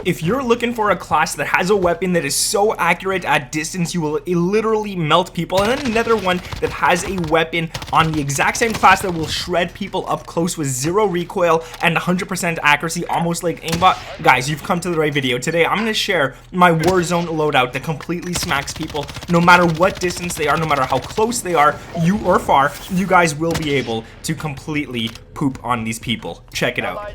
If you're looking for a class that has a weapon that is so accurate at distance you will literally melt people, and then another one that has a weapon on the exact same class that will shred people up close with 0 recoil and 100% accuracy, almost like aimbot, guys, you've come to the right video. Today I'm going to share my Warzone loadout that completely smacks people no matter what distance they are, no matter how close they are, you or far. You guys will be able to completely poop on these people. Check it out.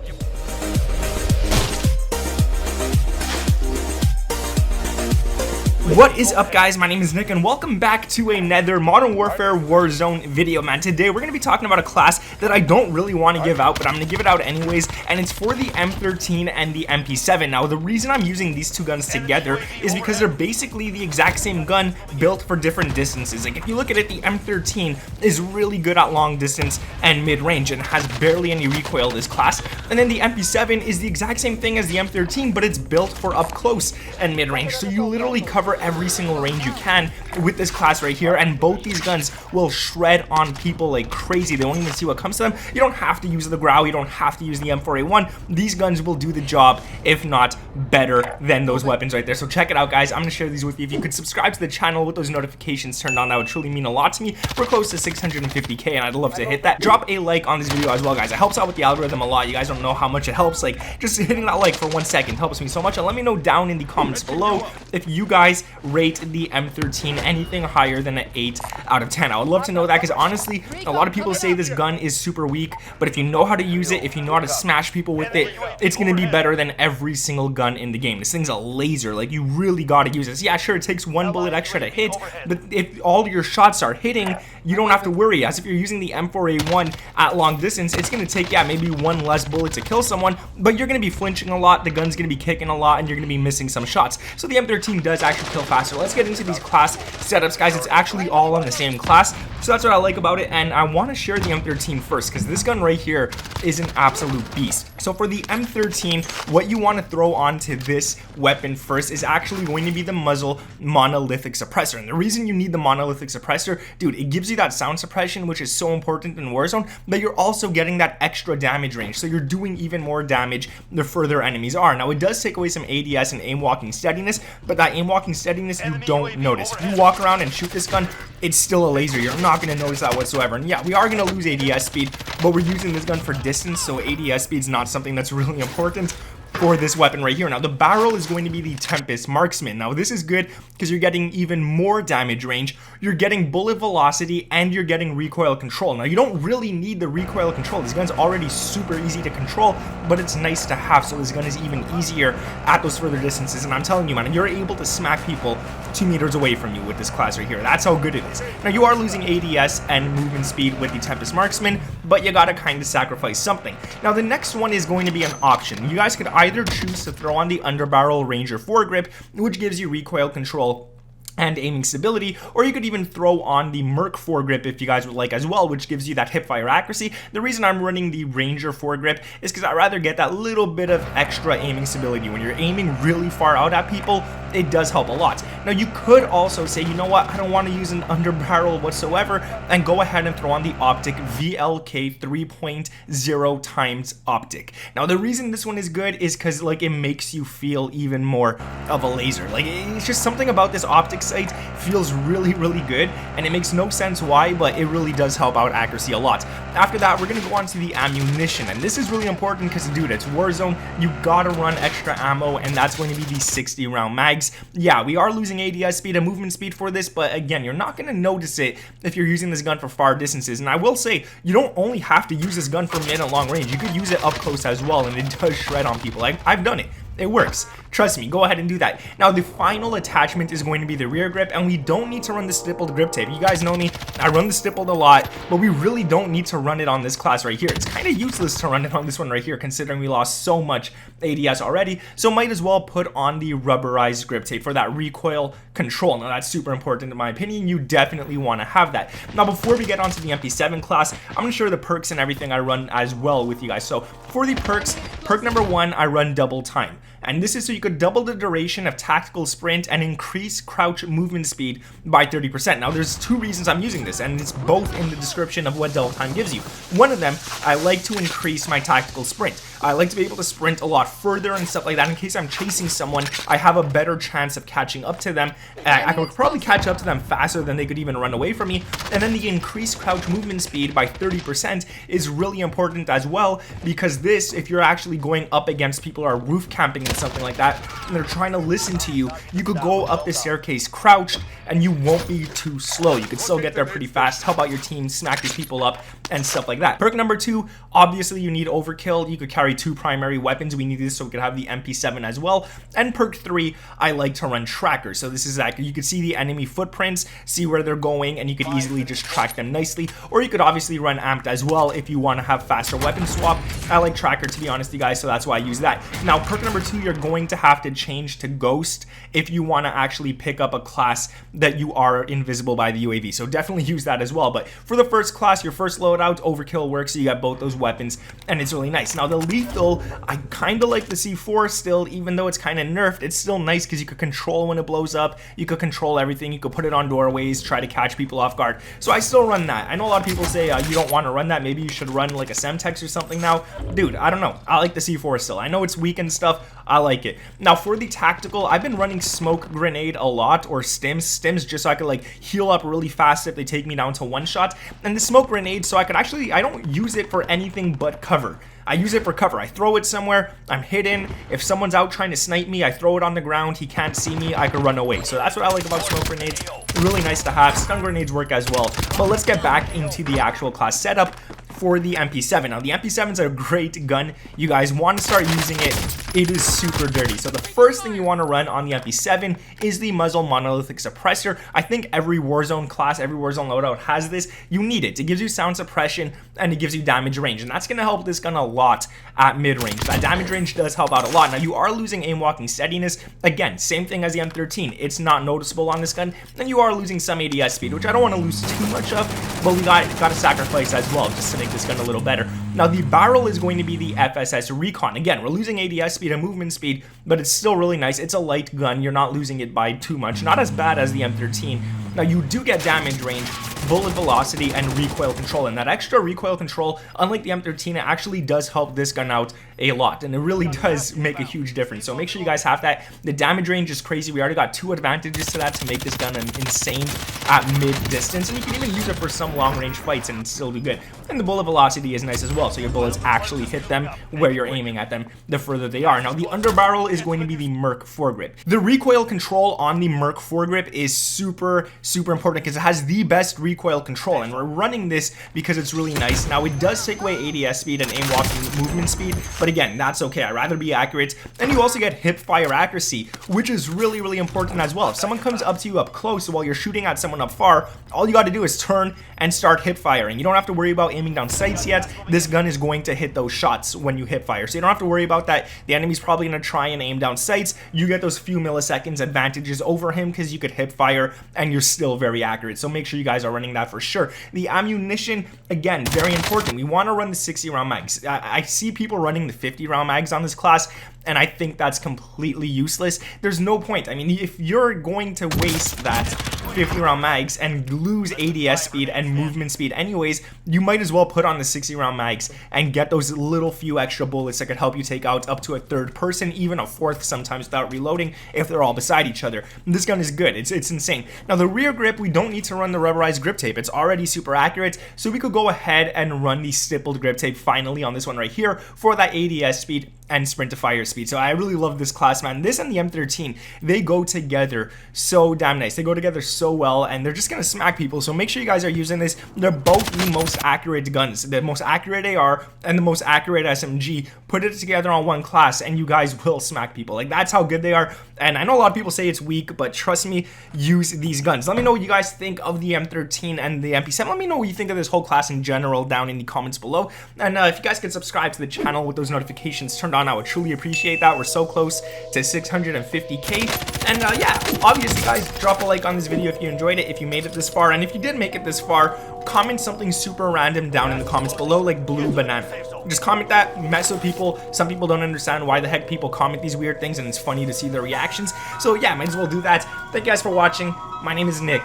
What is up, guys? My name is Nick and welcome back to another Modern Warfare Warzone video, man. Today we're going to be talking about a class that I don't really want to give out, but I'm going to give it out anyways, and it's for the M13 and the MP7. Now, the reason I'm using these two guns together is because they're basically the exact same gun built for different distances. Like, if you look at it, the M13 is really good at long distance and mid-range and has barely any recoil, this class, and then the MP7 is the exact same thing as the M13, but it's built for up close and mid-range, so you literally cover every single range you can with this class right here, and both these guns will shred on people like crazy. They won't even see what comes to them. You don't have to use the Grau, you don't have to use the M4A1. These guns will do the job, if not better than those weapons right there. So check it out, guys. I'm gonna share these with you. If you could subscribe to the channel with those notifications turned on, that would truly mean a lot to me. We're close to 650k and I'd love to hit that. Drop a like on this video as well, guys. It helps out with the algorithm a lot. You guys don't know how much it helps. Like, just hitting that like for 1 second helps me so much. And let me know down in the comments below if you guys rate the M13 anything higher than an 8 out of 10. I would love to know that, because honestly, a lot of people say this gun is super weak, but if you know how to use it, if you know how to smash people with it, it's going to be better than every single gun in the game. This thing's a laser. Like, you really got to use this. Yeah, sure, it takes 1 bullet extra to hit, but if all your shots are hitting, you don't have to worry. As if you're using the M4A1 at long distance, it's going to take, yeah, maybe 1 less bullet to kill someone, but you're going to be flinching a lot, the gun's going to be kicking a lot, and you're going to be missing some shots. So the M13 does actually kill faster. Let's get into these class setups, guys. It's actually all on the same class, so that's what I like about it, and I want to share the M13 first because this gun right here is an absolute beast. So for the M13, what you want to throw onto this weapon first is actually going to be the Muzzle monolithic suppressor. And the reason you need the monolithic suppressor, dude, it gives you that sound suppression, which is so important in Warzone, but you're also getting that extra damage range, so you're doing even more damage the further enemies are. Now, it does take away some ADS and aim walking steadiness, but that aim walking steadiness you don't notice. If you walk around and shoot this gun, it's still a laser. You're not going to notice that whatsoever. And yeah, we are going to lose ADS speed, but we're using this gun for distance, so ADS speed is not something that's really important for this weapon right here. Now, the barrel is going to be the Tempest Marksman. Now, this is good because you're getting even more damage range, you're getting bullet velocity, and you're getting recoil control. Now, you don't really need the recoil control. This gun's already super easy to control, but it's nice to have, so this gun is even easier at those further distances. And I'm telling you, man, you're able to smack people 2 meters away from you with this class right here. That's how good it is. Now, you are losing ADS and movement speed with the Tempest Marksman, but you gotta kind of sacrifice something. Now, the next one is going to be an option. You guys could either choose to throw on the Underbarrel Ranger foregrip, which gives you recoil control and aiming stability, or you could even throw on the Merc foregrip if you guys would like as well, which gives you that hipfire accuracy. The reason I'm running the Ranger foregrip is because I'd rather get that little bit of extra aiming stability. When you're aiming really far out at people, it does help a lot. Now, you could also say, you know what, I don't want to use an Underbarrel whatsoever, and go ahead and throw on the Optic VLK 3.0 times Optic. Now, the reason this one is good is because, like, it makes you feel even more of a laser. Like, it's just something about this Optic sight feels really, really good, and it makes no sense why, but it really does help out accuracy a lot. After that, we're going to go on to the ammunition, and this is really important because, dude, it's Warzone. You gotta run extra ammo, and that's going to be the 60 round mags. Yeah, we are losing ADS speed and movement speed for this, but again, you're not going to notice it if you're using this gun for far distances. And I will say, you don't only have to use this gun for mid and long range. You could use it up close as well, and it does shred on people. I've done it. It works. Trust me, go ahead and do that. Now, the final attachment is going to be the rear grip, and we don't need to run the stippled grip tape. You guys know me, I run the stippled a lot, but we really don't need to run it on this class right here. It's kind of useless to run it on this one right here, considering we lost so much ADS already, so might as well put on the rubberized grip tape for that recoil control. Now, that's super important in my opinion. You definitely want to have that. Now, before we get onto the MP7 class, I'm going to share the perks and everything I run as well with you guys. So, for the perks, perk number 1, I run double time. and this is so you could double the duration of tactical sprint and increase crouch movement speed by 30%. Now there's two reasons I'm using this, and it's both in the description of what double time gives you. One of them, I like to increase my tactical sprint. I like to be able to sprint a lot further and stuff like that. In case I'm chasing someone, I have a better chance of catching up to them. I could probably catch up to them faster than they could even run away from me. And then the increased crouch movement speed by 30% is really important as well, because this, if you're actually going up against people who are roof camping and something like that, and they're trying to listen to you, you could go up the staircase crouched and you won't be too slow. You could still get there pretty fast, help out your team, smack these people up and stuff like that. Perk number 2, obviously you need overkill. You could carry 2 primary weapons. We need this so we could have the MP7 as well. And perk 3, I like to run trackers. So this is like, you could see the enemy footprints, see where they're going, and you could easily just track them nicely. Or you could obviously run amped as well if you want to have faster weapon swap. I like tracker, to be honest with you guys, so that's why I use that. Now perk number 2, you're going to have to change to ghost if you want to actually pick up a class that you are invisible by the UAV. So definitely use that as well. But for the first class, your first loadout, overkill works, so you got both those weapons, and it's really nice. Now the lethal, I kind of like the C4 still, even though it's kind of nerfed. It's still nice because you could control when it blows up, you could control everything, you could put it on doorways, try to catch people off guard. So I still run that. I know a lot of people say you don't want to run that, maybe you should run like a Semtex or something now. Dude, I don't know, I like the C4 still. I know it's weak and stuff, I like it. Now for the tactical, I've been running smoke grenade a lot, or stims just so I could like heal up really fast if they take me down to one shot. And the smoke grenade, so I could actually, I don't use it for anything but cover. I use it for cover. I throw it somewhere, I'm hidden. If someone's out trying to snipe me, I throw it on the ground, he can't see me, I can run away. So that's what I like about smoke grenades. Really nice to have. Stun grenades work as well. But let's get back into the actual class setup for the MP7. Now the MP7 is a great gun. You guys want to start using it. It is super dirty. So the first thing you want to run on the MP7 is the Muzzle monolithic suppressor. I think every Warzone class, every Warzone loadout has this. You need it. It gives you sound suppression and it gives you damage range, and that's going to help this gun a lot at mid-range. That damage range does help out a lot. Now you are losing aim walking steadiness. Again, same thing as the M13. It's not noticeable on this gun, and you are losing some ADS speed, which I don't want to lose too much of, but we got to sacrifice as well just to make this gun a little better. Now the barrel is going to be the FSS Recon. Again, we're losing ADS speed and movement speed, but it's still really nice. It's a light gun. You're not losing it by too much. Not as bad as the M13. Now you do get damage range, bullet velocity, and recoil control, and that extra recoil control, unlike the M13, it actually does help this gun out a lot, and it really does make a huge difference. So make sure you guys have that. The damage range is crazy. We already got 2 advantages to that to make this gun insane at mid distance, and you can even use it for some long range fights and still do good. And the bullet velocity is nice as well, so your bullets actually hit them where you're aiming at them the further they are. Now the underbarrel is going to be the Merc foregrip. The recoil control on the Merc foregrip is super important because it has the best recoil control, and we're running this because it's really nice. Now it does take away ADS speed and aim walking movement speed, but again, that's okay. I'd rather be accurate. And you also get hip fire accuracy, which is really important as well. If someone comes up to you up close while you're shooting at someone up far, all you got to do is turn and start hip firing. You don't have to worry about aiming down sights yet. This gun is going to hit those shots when you hip fire, so you don't have to worry about that. The enemy's probably going to try and aim down sights. You get those few milliseconds advantages over him because you could hip fire and you're still very accurate. So make sure you guys are running that for sure. The ammunition, again, very important. We want to run the 60 round mags. I see people running the 50 round mags on this class, and I think that's completely useless. There's no point. I mean, if you're going to waste that 50 round mags and lose ADS speed and movement speed anyways, you might as well put on the 60 round mags and get those little few extra bullets that could help you take out up to a third person, even a fourth sometimes without reloading if they're all beside each other. This gun is good. It's insane. Now the rear grip, we don't need to run the rubberized grip tape. It's already super accurate, so we could go ahead and run the stippled grip tape finally on this one right here for that ADS speed and sprint to fire speed. So I really love this class, man. This and the M13, they go together so damn nice. They go together so well, and they're just gonna smack people. So make sure you guys are using this. They're both the most accurate guns, the most accurate AR and the most accurate SMG. Put it together on one class and you guys will smack people. Like, that's how good they are. And I know a lot of people say it's weak, but trust me, use these guns. Let me know what you guys think of the M13 and the MP7. Let me know what you think of this whole class in general down in the comments below. And if you guys could subscribe to the channel with those notifications turned on, I would truly appreciate that. We're so close to 650k. And yeah, obviously guys, drop a like on this video if you enjoyed it, if you made it this far, and if you did make it this far, comment something super random down in the comments below, like blue banana. just comment that, mess with people. Some people don't understand why the heck people comment these weird things, and it's funny to see their reactions. So yeah, might as well do that. Thank you guys for watching. My name is Nick,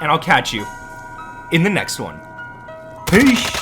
and I'll catch you in the next one. Peace.